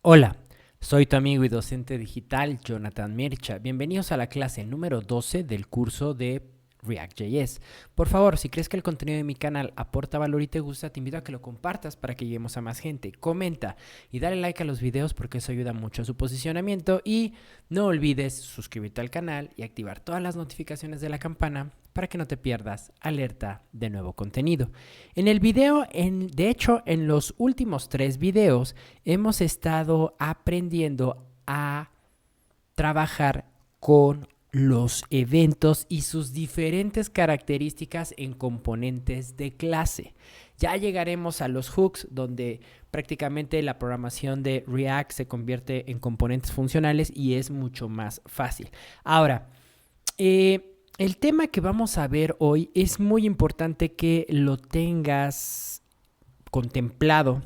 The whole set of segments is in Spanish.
Hola, soy tu amigo y docente digital Jonathan Mercha. Bienvenidos a la clase número 12 del curso de React.js. Por favor, si crees que el contenido de mi canal aporta valor y te gusta, te invito a que lo compartas para que lleguemos a más gente. Comenta y dale like a los videos porque eso ayuda mucho a su posicionamiento. Y no olvides suscribirte al canal y activar todas las notificaciones de la campana para que no te pierdas alerta de nuevo contenido. En el video, de hecho, en los últimos 3 videos, hemos estado aprendiendo a trabajar con los eventos y sus diferentes características en componentes de clase. Ya llegaremos a los hooks, donde prácticamente la programación de React se convierte en componentes funcionales y es mucho más fácil. Ahora, el tema que vamos a ver hoy es muy importante que lo tengas contemplado,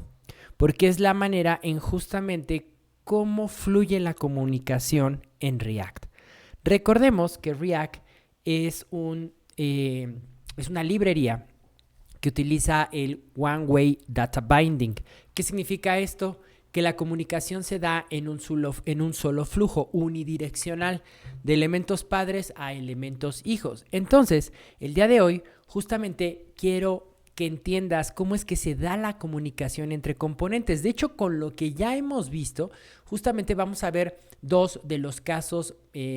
porque es la manera en justamente cómo fluye la comunicación en React. Recordemos que React es una librería que utiliza el One-Way Data Binding. ¿Qué significa esto? Que la comunicación se da en un solo flujo unidireccional de elementos padres a elementos hijos. Entonces, el día de hoy justamente quiero que entiendas cómo es que se da la comunicación entre componentes. De hecho, con lo que ya hemos visto, justamente vamos a ver dos de los casos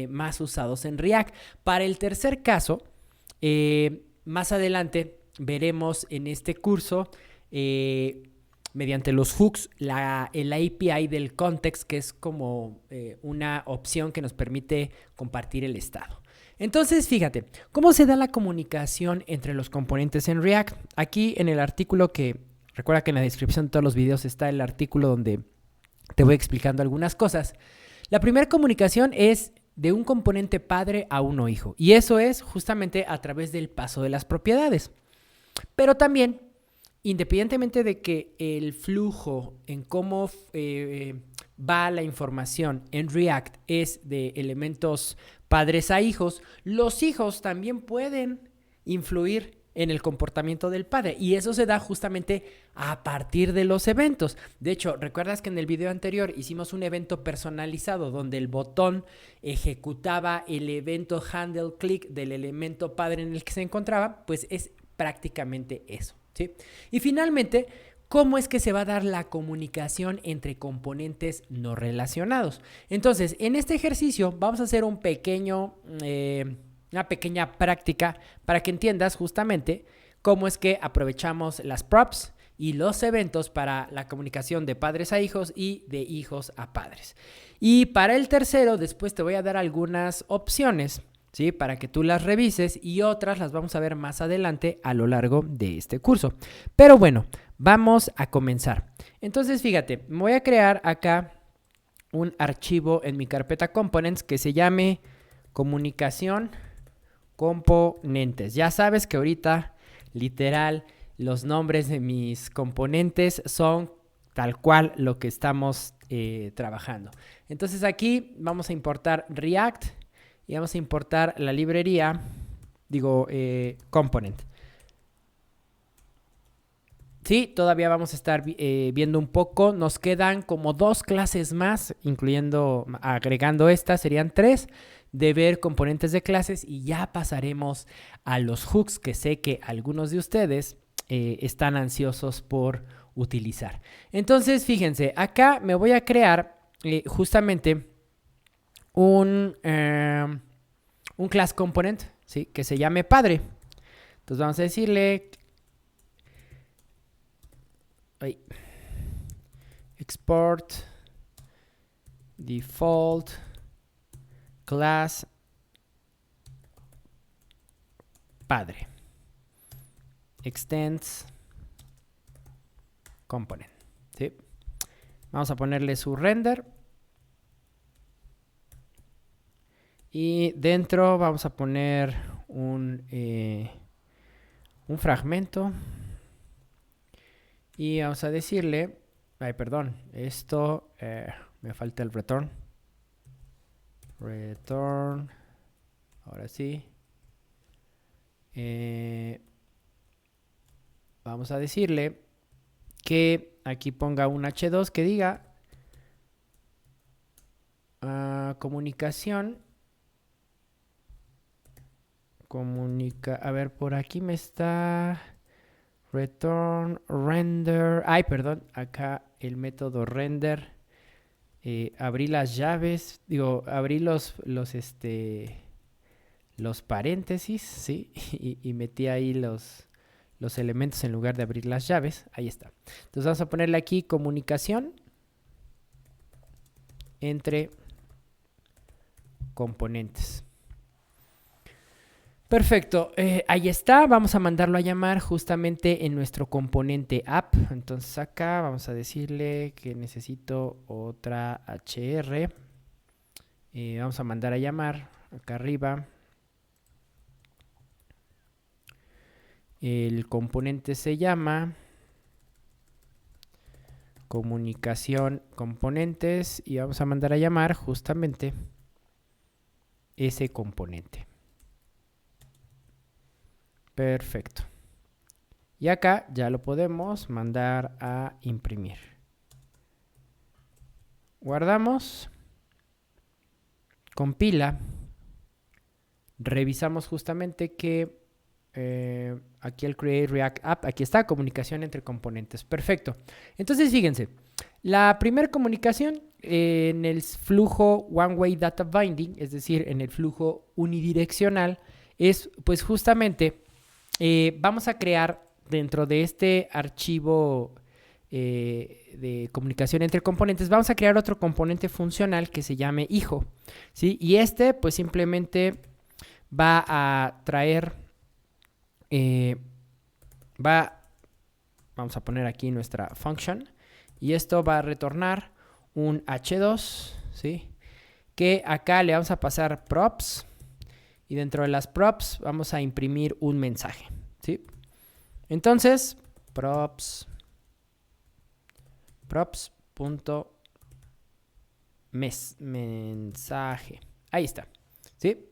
más usados en React. Para el tercer caso, más adelante veremos en este curso mediante los hooks el API del context, que es como una opción que nos permite compartir el estado. Entonces, fíjate, ¿cómo se da la comunicación entre los componentes en React? Aquí en el artículo recuerda que en la descripción de todos los videos está el artículo donde te voy explicando algunas cosas. La primera comunicación es de un componente padre a uno hijo, y eso es justamente a través del paso de las propiedades. Pero también, independientemente de que el flujo en cómo va la información en React es de elementos padres a hijos, los hijos también pueden influir en el comportamiento del padre, y eso se da justamente a partir de los eventos. De hecho, ¿recuerdas que en el video anterior hicimos un evento personalizado donde el botón ejecutaba el evento handle click del elemento padre en el que se encontraba? Pues es prácticamente eso, ¿sí? Y finalmente, ¿cómo es que se va a dar la comunicación entre componentes no relacionados? Entonces, en este ejercicio vamos a hacer una pequeña práctica para que entiendas justamente cómo es que aprovechamos las props y los eventos para la comunicación de padres a hijos y de hijos a padres. Y para el tercero, después te voy a dar algunas opciones, ¿sí? Para que tú las revises, y otras las vamos a ver más adelante a lo largo de este curso. Pero bueno, vamos a comenzar. Entonces, fíjate, voy a crear acá un archivo en mi carpeta components que se llame comunicación componentes. Ya sabes que ahorita, literal, los nombres de mis componentes son tal cual lo que estamos trabajando. Entonces aquí vamos a importar React y vamos a importar la librería, component. Sí, todavía vamos a estar viendo un poco. Nos quedan como 2 clases más, agregando esta, serían 3, de ver componentes de clases, y ya pasaremos a los hooks que sé que algunos de ustedes están ansiosos por utilizar. Entonces, fíjense, acá me voy a crear justamente un class component, ¿sí? Que se llame padre. Entonces vamos a decirle export default class padre extends component, ¿sí? Vamos a ponerle su render y dentro vamos a poner un fragmento y vamos a decirle, esto me falta el return, ahora sí, vamos a decirle que aquí ponga un h2 que diga comunicación. A ver, por aquí me está return, render. Ay, perdón, acá el método render. Abrí las llaves, digo, abrí los paréntesis, ¿sí? Y metí ahí los elementos en lugar de abrir las llaves. Ahí está. Entonces vamos a ponerle aquí comunicación entre componentes. Perfecto, ahí está, vamos a mandarlo a llamar justamente en nuestro componente app. Entonces acá vamos a decirle que necesito otra HR. Vamos a mandar a llamar acá arriba. El componente se llama comunicación componentes y vamos a mandar a llamar justamente ese componente. Perfecto. Y acá ya lo podemos mandar a imprimir. Guardamos. Compila. Revisamos justamente que aquí el Create React App, aquí está, comunicación entre componentes. Perfecto. Entonces fíjense, la primera comunicación en el flujo One Way Data Binding, es decir, en el flujo unidireccional, es pues justamente vamos a crear dentro de este archivo de comunicación entre componentes, vamos a crear otro componente funcional que se llame hijo, ¿sí? Y este pues simplemente va a traer, vamos a poner aquí nuestra function y esto va a retornar un h2, ¿sí? Que acá le vamos a pasar props. Y dentro de las props vamos a imprimir un mensaje, ¿sí? Entonces, mensaje. Ahí está, ¿sí?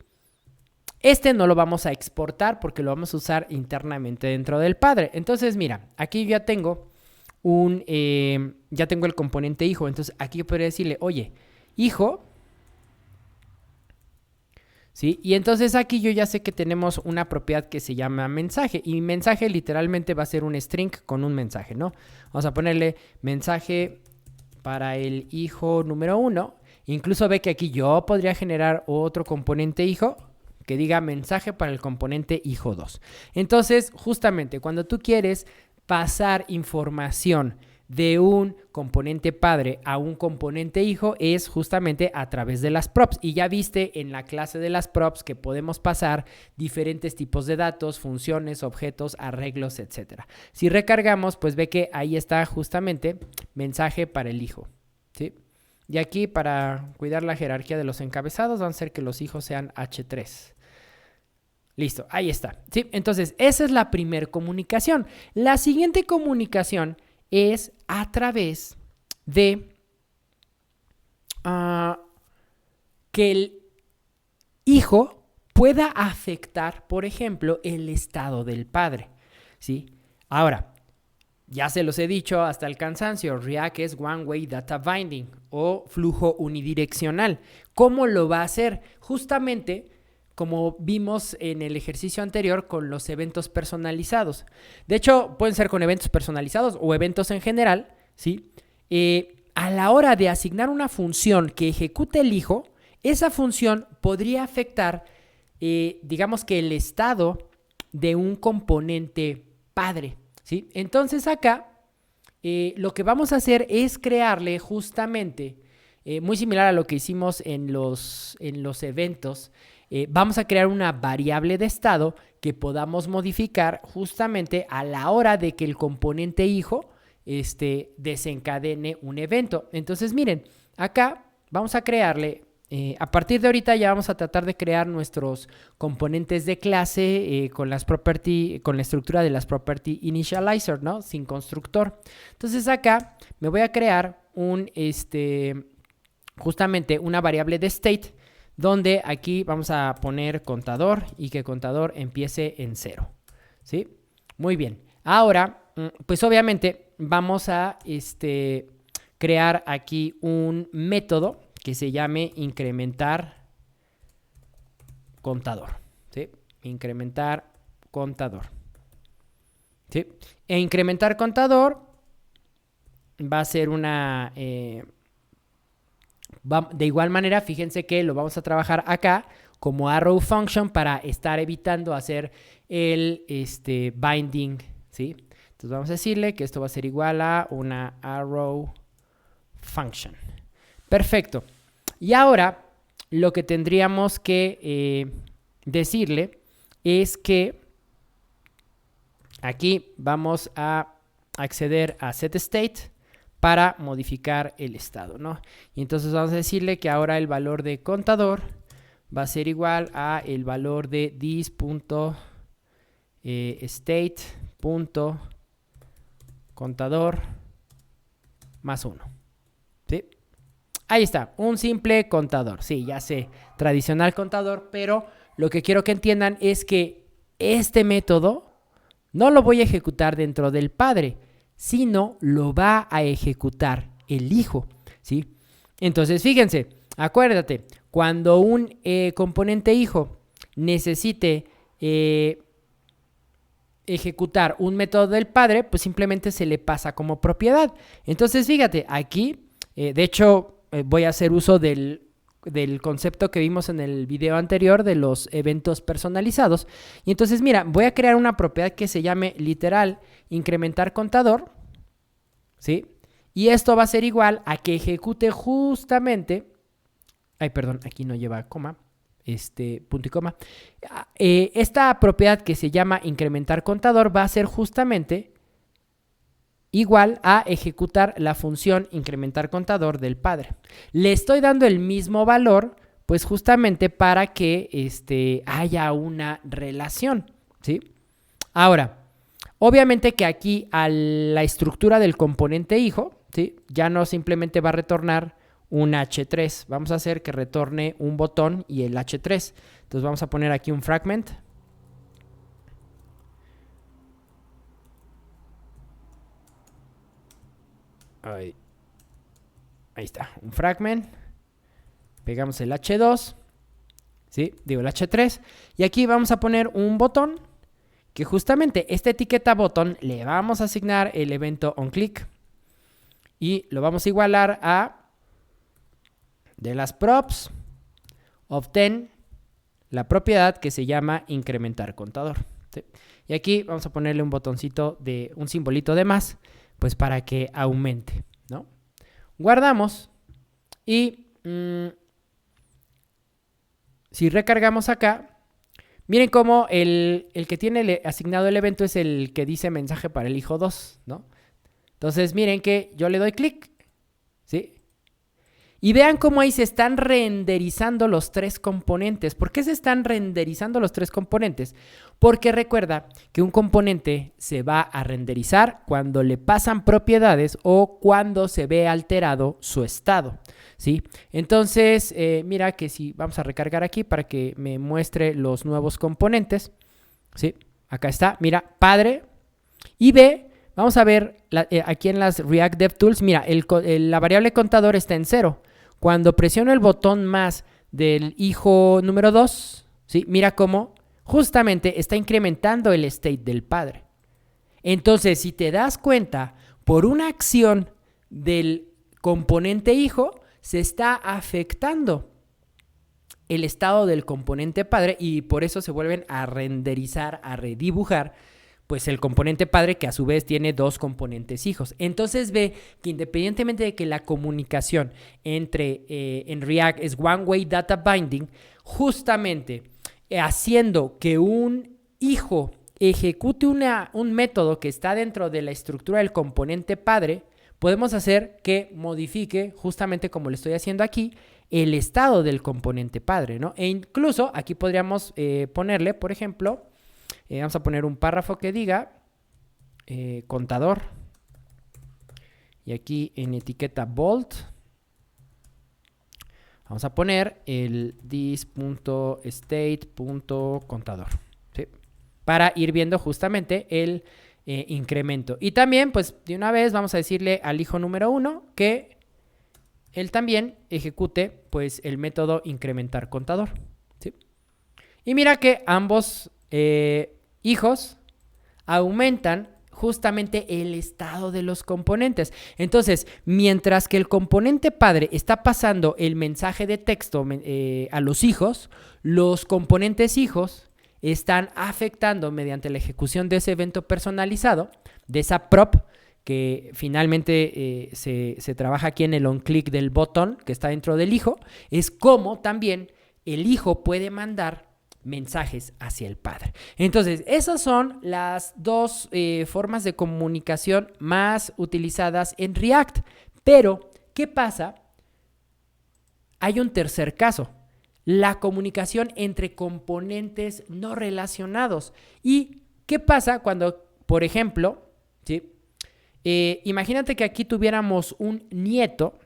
Este no lo vamos a exportar porque lo vamos a usar internamente dentro del padre. Entonces, mira, aquí ya tengo ya tengo el componente hijo. Entonces, aquí yo podría decirle, oye, hijo. ¿Sí? Y entonces aquí yo ya sé que tenemos una propiedad que se llama mensaje. Y mensaje literalmente va a ser un string con un mensaje, ¿no? Vamos a ponerle mensaje para el hijo número 1. Incluso ve que aquí yo podría generar otro componente hijo que diga mensaje para el componente hijo 2. Entonces, justamente cuando tú quieres pasar información de un componente padre a un componente hijo es justamente a través de las props. Y ya viste en la clase de las props que podemos pasar diferentes tipos de datos, funciones, objetos, arreglos, etc. Si recargamos, pues ve que ahí está justamente mensaje para el hijo, ¿sí? Y aquí para cuidar la jerarquía de los encabezados vamos a hacer que los hijos sean H3. Listo, ahí está, ¿sí? Entonces, esa es la primera comunicación. La siguiente comunicación es a través de que el hijo pueda afectar, por ejemplo, el estado del padre, ¿sí? Ahora, ya se los he dicho hasta el cansancio, React es One Way Data Binding o flujo unidireccional. ¿Cómo lo va a hacer? Justamente como vimos en el ejercicio anterior con los eventos personalizados. De hecho, pueden ser con eventos personalizados o eventos en general, ¿sí? A la hora de asignar una función que ejecute el hijo, esa función podría afectar, digamos que el estado de un componente padre, ¿sí? Entonces acá lo que vamos a hacer es crearle justamente, muy similar a lo que hicimos en los eventos, vamos a crear una variable de estado que podamos modificar justamente a la hora de que el componente hijo desencadene un evento. Entonces miren, acá vamos a crearle, a partir de ahorita ya vamos a tratar de crear nuestros componentes de clase con la estructura de las property initializer, ¿no? Sin constructor. Entonces acá me voy a crear justamente una variable de state donde aquí vamos a poner contador y que contador empiece en 0, ¿sí? Muy bien. Ahora, pues obviamente vamos a crear aquí un método que se llame incrementar contador, ¿sí? Incrementar contador, ¿sí? E incrementar contador va a ser una... de igual manera, fíjense que lo vamos a trabajar acá como arrow function para estar evitando hacer el binding, ¿sí? Entonces vamos a decirle que esto va a ser igual a una arrow function. Perfecto. Y ahora lo que tendríamos que decirle es que aquí vamos a acceder a setState para modificar el estado, ¿no? Y entonces vamos a decirle que ahora el valor de contador va a ser igual a el valor de this.state.contador más 1, ¿sí? Ahí está, un simple contador. Sí, ya sé, tradicional contador, pero lo que quiero que entiendan es que este método no lo voy a ejecutar dentro del padre, sino lo va a ejecutar el hijo, ¿sí? Entonces, fíjense, acuérdate, cuando un componente hijo necesite ejecutar un método del padre, pues simplemente se le pasa como propiedad. Entonces, fíjate, aquí, de hecho, voy a hacer uso del concepto que vimos en el video anterior de los eventos personalizados. Y entonces, mira, voy a crear una propiedad que se llame literal incrementar contador, ¿sí? Y esto va a ser igual a que ejecute justamente, ay, perdón, aquí no lleva coma, punto y coma. Esta propiedad que se llama incrementar contador va a ser justamente igual a ejecutar la función incrementar contador del padre. Le estoy dando el mismo valor, pues justamente para que haya una relación, ¿sí? Ahora, obviamente que aquí a la estructura del componente hijo, ¿sí? Ya no simplemente va a retornar un H3. Vamos a hacer que retorne un botón y el H3. Entonces vamos a poner aquí un fragment. Ahí está, un fragment. Pegamos el H2, ¿sí? Digo el H3. Y aquí vamos a poner un botón que justamente esta etiqueta botón le vamos a asignar el evento onClick y lo vamos a igualar a de las props obtén la propiedad que se llama incrementar contador, ¿sí? Y aquí vamos a ponerle un botoncito de un simbolito de más, pues para que aumente, ¿no? Guardamos y si recargamos acá, miren cómo el que tiene asignado el evento es el que dice mensaje para el hijo 2, ¿no? Entonces miren que yo le doy clic, ¿sí? Y vean cómo ahí se están renderizando los tres componentes. ¿Por qué se están renderizando los tres componentes? Porque recuerda que un componente se va a renderizar cuando le pasan propiedades o cuando se ve alterado su estado, ¿sí? Entonces, mira que si vamos a recargar aquí para que me muestre los nuevos componentes, ¿sí? Acá está, mira, padre y ve. Vamos a ver aquí en las React DevTools, mira, la variable contador está en 0. Cuando presiono el botón más del hijo número 2, ¿sí? Mira cómo justamente está incrementando el state del padre. Entonces, si te das cuenta, por una acción del componente hijo, se está afectando el estado del componente padre y por eso se vuelven a renderizar, a redibujar, pues el componente padre que a su vez tiene dos componentes hijos. Entonces ve que independientemente de que la comunicación entre en React es one-way data binding, justamente haciendo que un hijo ejecute un método que está dentro de la estructura del componente padre, podemos hacer que modifique, justamente como lo estoy haciendo aquí, el estado del componente padre, ¿no? E incluso aquí podríamos ponerle, por ejemplo, vamos a poner un párrafo que diga contador y aquí en etiqueta bold vamos a poner el this.state.contador, ¿sí? Para ir viendo justamente el incremento. Y también, pues de una vez vamos a decirle al hijo número 1 que él también ejecute pues el método incrementar contador, ¿sí? Y mira que ambos hijos aumentan justamente el estado de los componentes. Entonces, mientras que el componente padre está pasando el mensaje de texto a los hijos, los componentes hijos están afectando mediante la ejecución de ese evento personalizado, de esa prop, que finalmente se trabaja aquí en el on-click del botón que está dentro del hijo, es como también el hijo puede mandar mensajes hacia el padre. Entonces, esas son las dos formas de comunicación más utilizadas en React. Pero, ¿qué pasa? Hay un tercer caso, la comunicación entre componentes no relacionados. ¿Y qué pasa cuando, por ejemplo, ¿sí? Imagínate que aquí tuviéramos un nieto,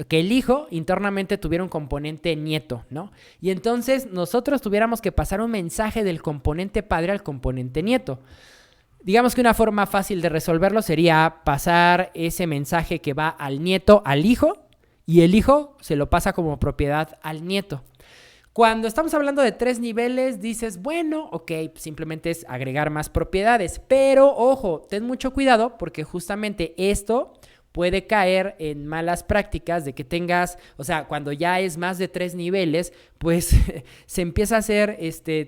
que el hijo internamente tuviera un componente nieto, ¿no? Y entonces nosotros tuviéramos que pasar un mensaje del componente padre al componente nieto. Digamos que una forma fácil de resolverlo sería pasar ese mensaje que va al nieto al hijo y el hijo se lo pasa como propiedad al nieto. Cuando estamos hablando de 3 niveles, dices, bueno, ok, simplemente es agregar más propiedades. Pero, ojo, ten mucho cuidado porque justamente esto puede caer en malas prácticas de que tengas, o sea, cuando ya es más de 3 niveles, pues se empieza a hacer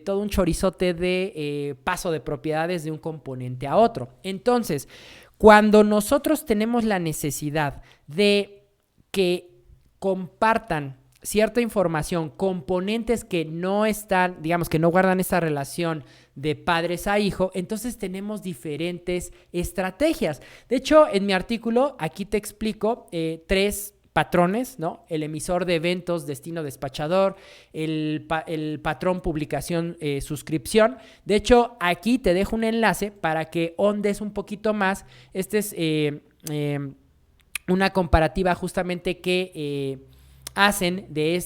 todo un chorizote de paso de propiedades de un componente a otro. Entonces, cuando nosotros tenemos la necesidad de que compartan cierta información, componentes que no están, digamos que no guardan esta relación de padres a hijo, entonces tenemos diferentes estrategias. De hecho, en mi artículo aquí te explico 3 patrones, ¿no? El emisor de eventos, destino despachador, el patrón publicación, suscripción. De hecho, aquí te dejo un enlace para que ondes un poquito más. Este es una comparativa justamente que hacen de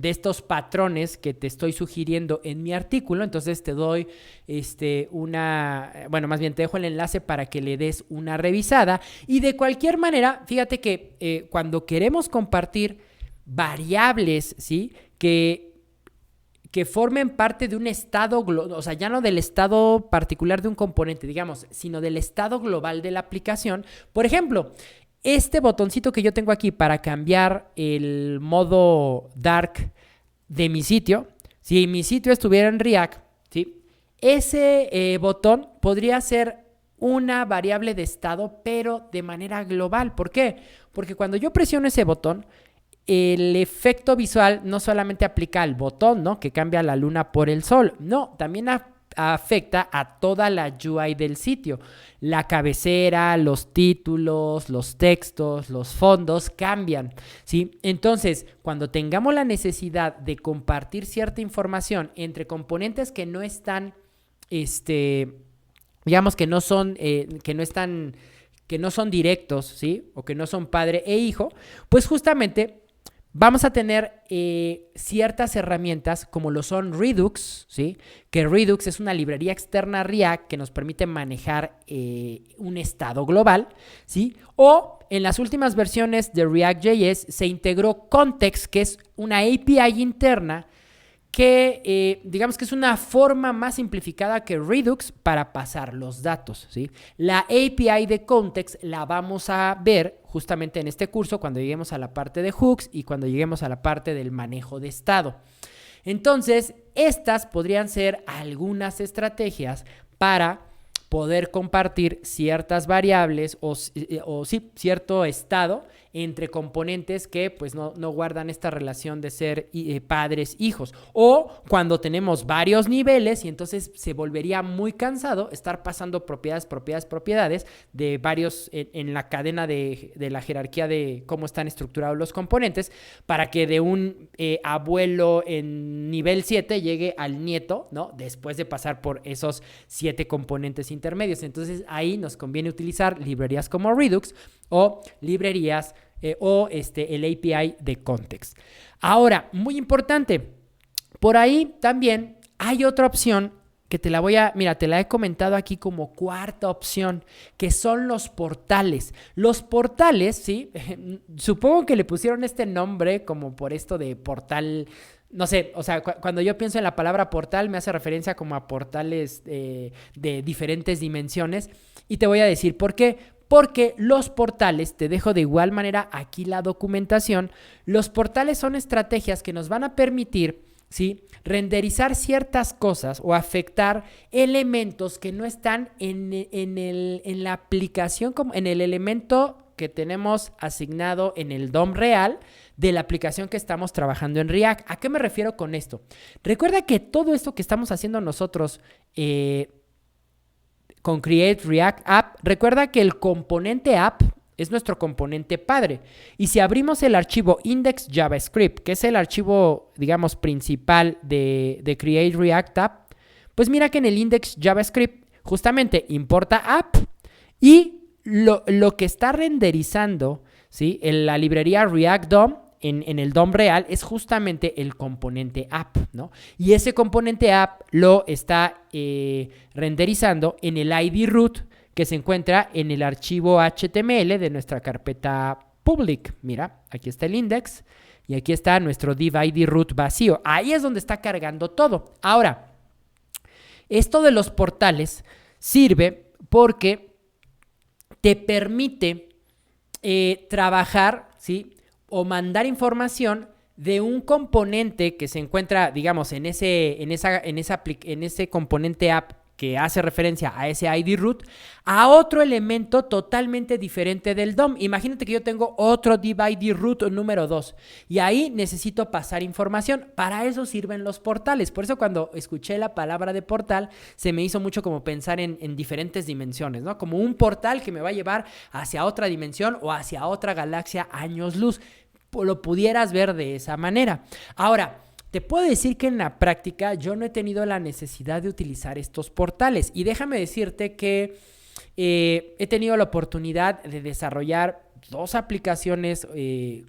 estos patrones que te estoy sugiriendo en mi artículo. Entonces te doy más bien te dejo el enlace para que le des una revisada. Y de cualquier manera, fíjate que cuando queremos compartir variables, ¿sí? que formen parte de un estado, o sea, ya no del estado particular de un componente, digamos, sino del estado global de la aplicación. Por ejemplo, este botoncito que yo tengo aquí para cambiar el modo dark de mi sitio, si mi sitio estuviera en React, ¿sí? Ese botón podría ser una variable de estado, pero de manera global. ¿Por qué? Porque cuando yo presiono ese botón, el efecto visual no solamente aplica al botón, ¿no? Que cambia la luna por el sol. No, también afecta a toda la UI del sitio. La cabecera, los títulos, los textos, los fondos cambian, ¿sí? Entonces, cuando tengamos la necesidad de compartir cierta información entre componentes que no están, digamos que no son, que no son directos, ¿sí? O que no son padre e hijo, pues justamente vamos a tener ciertas herramientas como lo son Redux, ¿sí? Que Redux es una librería externa a React que nos permite manejar un estado global, ¿sí? O en las últimas versiones de React.js se integró Context, que es una API interna que digamos que es una forma más simplificada que Redux para pasar los datos, ¿sí? La API de Context la vamos a ver justamente en este curso cuando lleguemos a la parte de hooks y cuando lleguemos a la parte del manejo de estado. Entonces, estas podrían ser algunas estrategias para poder compartir ciertas variables o sí, cierto estado entre componentes que pues no guardan esta relación de ser padres, hijos. O cuando tenemos varios niveles y entonces se volvería muy cansado estar pasando propiedades de varios en la cadena de la jerarquía de cómo están estructurados los componentes para que de un abuelo en nivel 7 llegue al nieto, ¿no? Después de pasar por esos 7 componentes intermedios. Entonces ahí nos conviene utilizar librerías como Redux o librerías el API de Context. Ahora, muy importante, por ahí también hay otra opción que mira, te la he comentado aquí como cuarta opción, que son los portales. Los portales, ¿sí? Supongo que le pusieron este nombre como por esto de portal, no sé, o sea, cuando yo pienso en la palabra portal me hace referencia como a portales de diferentes dimensiones, y te voy a decir por qué. Porque los portales, te dejo de igual manera aquí la documentación, los portales son estrategias que nos van a permitir, ¿sí?, renderizar ciertas cosas o afectar elementos que no están en la aplicación, como en el elemento que tenemos asignado en el DOM real de la aplicación que estamos trabajando en React. ¿A qué me refiero con esto? Recuerda que todo esto que estamos haciendo nosotros con Create React App, recuerda que el componente app es nuestro componente padre. Y si abrimos el archivo index JavaScript, que es el archivo, digamos, principal de Create React App, pues mira que en el index JavaScript justamente importa app y lo que está renderizando, ¿sí?, en la librería React DOM, en el DOM real, es justamente el componente app, ¿no? Y ese componente app lo está renderizando en el ID root que se encuentra en el archivo HTML de nuestra carpeta public. Mira, aquí está el index y aquí está nuestro div ID root vacío. Ahí es donde está cargando todo. Ahora, esto de los portales sirve porque te permite trabajar, ¿sí?, o mandar información de un componente que se encuentra, digamos, en ese componente app que hace referencia a ese ID root, a otro elemento totalmente diferente del DOM. Imagínate que yo tengo otro div ID root número 2 y ahí necesito pasar información. Para eso sirven los portales. Por eso cuando escuché la palabra de portal, se me hizo mucho como pensar en diferentes dimensiones, ¿no? Como un portal que me va a llevar hacia otra dimensión o hacia otra galaxia años luz. Lo pudieras ver de esa manera. Ahora, te puedo decir que en la práctica yo no he tenido la necesidad de utilizar estos portales. Y déjame decirte que he tenido la oportunidad de desarrollar dos aplicaciones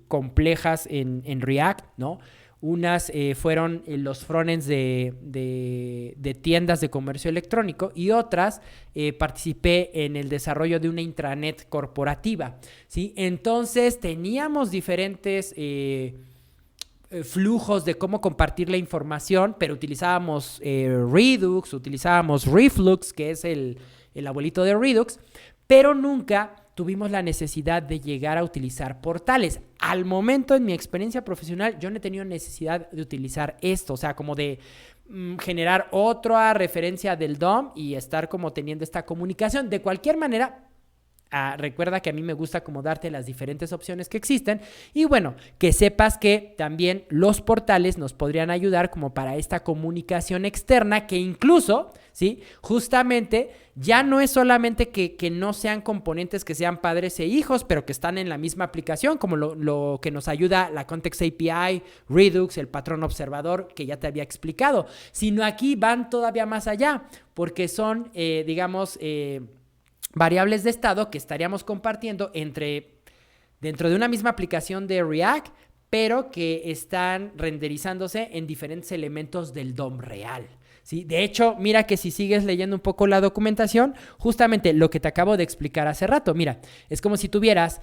complejas en React, ¿no? Unas fueron los frontends de tiendas de comercio electrónico y otras participé en el desarrollo de una intranet corporativa, ¿sí? Entonces teníamos diferentes flujos de cómo compartir la información, pero utilizábamos Redux, utilizábamos Reflux, que es el abuelito de Redux, pero nunca tuvimos la necesidad de llegar a utilizar portales. Al momento, en mi experiencia profesional, yo no he tenido necesidad de utilizar esto, o sea, como de generar otra referencia del DOM y estar como teniendo esta comunicación. De cualquier manera, recuerda que a mí me gusta como darte las diferentes opciones que existen y bueno, que sepas que también los portales nos podrían ayudar como para esta comunicación externa que incluso, ¿sí?, justamente ya no es solamente que no sean componentes que sean padres e hijos, pero que están en la misma aplicación, como lo que nos ayuda la Context API, Redux, el patrón observador que ya te había explicado, sino aquí van todavía más allá, porque son, digamos, variables de estado que estaríamos compartiendo dentro de una misma aplicación de React, pero que están renderizándose en diferentes elementos del DOM real, ¿sí? De hecho, mira que si sigues leyendo un poco la documentación, justamente lo que te acabo de explicar hace rato, mira, es como si tuvieras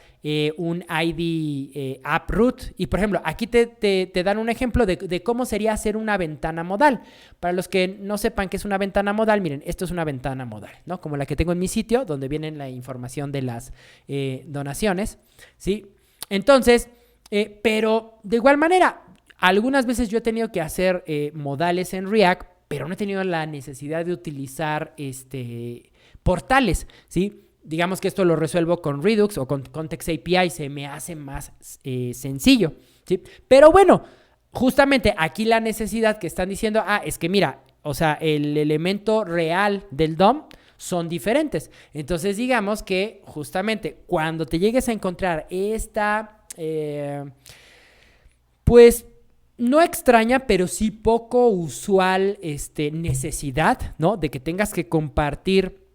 un ID app root y, por ejemplo, aquí te dan un ejemplo de cómo sería hacer una ventana modal. Para los que no sepan qué es una ventana modal, miren, esto es una ventana modal, ¿no? Como la que tengo en mi sitio, donde viene la información de las donaciones, ¿sí? Entonces, pero de igual manera, algunas veces yo he tenido que hacer modales en React, pero no he tenido la necesidad de utilizar portales, ¿sí? Digamos que esto lo resuelvo con Redux o con Context API, se me hace más sencillo, ¿sí? Pero bueno, justamente aquí la necesidad que están diciendo, es que mira, o sea, el elemento real del DOM son diferentes. Entonces digamos que justamente cuando te llegues a encontrar esta, pues no extraña, pero sí poco usual necesidad, ¿no?, de que tengas que compartir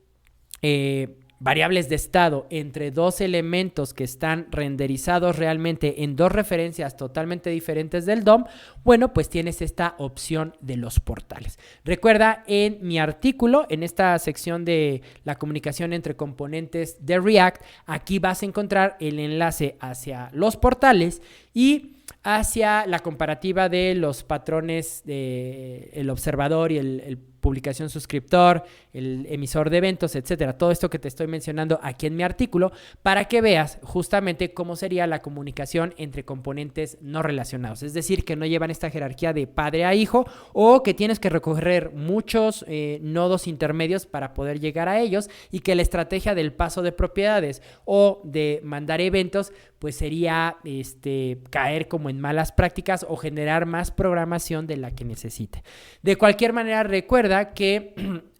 variables de estado entre dos elementos que están renderizados realmente en dos referencias totalmente diferentes del DOM, bueno, pues tienes esta opción de los portales. Recuerda, en mi artículo, en esta sección de la comunicación entre componentes de React, aquí vas a encontrar el enlace hacia los portales y hacia la comparativa de los patrones del observador y el publicación suscriptor, el emisor de eventos, etcétera. Todo esto que te estoy mencionando aquí en mi artículo para que veas justamente cómo sería la comunicación entre componentes no relacionados. Es decir, que no llevan esta jerarquía de padre a hijo o que tienes que recorrer muchos nodos intermedios para poder llegar a ellos y que la estrategia del paso de propiedades o de mandar eventos pues sería caer como en malas prácticas o generar más programación de la que necesite. De cualquier manera, recuerda que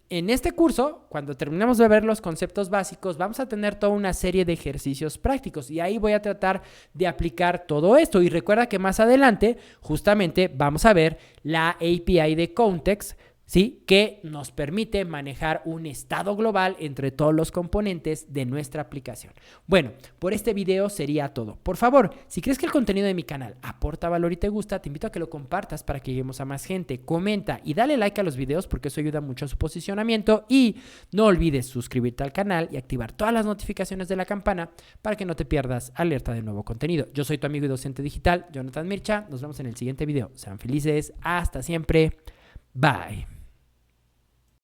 en este curso, cuando terminemos de ver los conceptos básicos, vamos a tener toda una serie de ejercicios prácticos y ahí voy a tratar de aplicar todo esto. Y recuerda que más adelante, justamente, vamos a ver la API de Context, ¿sí? Que nos permite manejar un estado global entre todos los componentes de nuestra aplicación. Bueno, por este video sería todo. Por favor, si crees que el contenido de mi canal aporta valor y te gusta, te invito a que lo compartas para que lleguemos a más gente. Comenta y dale like a los videos porque eso ayuda mucho a su posicionamiento. Y no olvides suscribirte al canal y activar todas las notificaciones de la campana para que no te pierdas alerta de nuevo contenido. Yo soy tu amigo y docente digital, Jonathan Mircha. Nos vemos en el siguiente video. Sean felices. Hasta siempre. Bye.